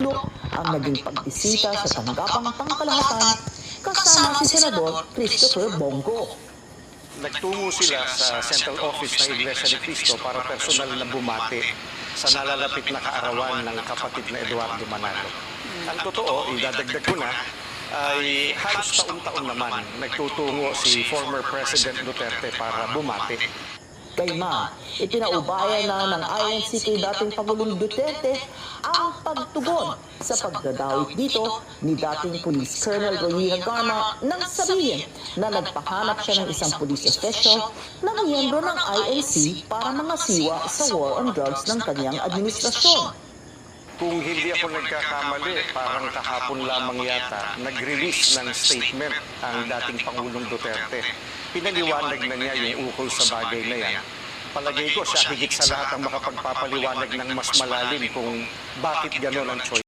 Lukluk ang naging pagbisita sa tanggapang pangkalahatan kasama si Senador Christopher Bongo. Nagtungo sila sa Central Office ng Iglesia ni Cristo para personal na bumati sa nalalapit na kaarawan ng kapatid na Eduardo Manalo. Ang totoo, idadagdag ko na, ay halos taon-taon naman nagtutungo si former President Duterte para bumati. Kayma, ipinaubaya na ng INC kay dating Pangulong Duterte ang pagtugon sa pagdadawit dito ni dating Police Colonel Roy Garma nang sabihin na nagpahanap siya ng isang police official na miyembro ng INC para mangasiwa sa war on drugs ng kanyang administrasyon. Kung hindi ako nagkakamali, parang kahapon lamang yata, nag-release ng statement ang dating Pangulong Duterte. Pinaliwanag na niya yung ukol sa bagay na yan. Palagay ko siya higit sa lahat ang makapagpapaliwanag ng mas malalim kung bakit gano'n ang choice.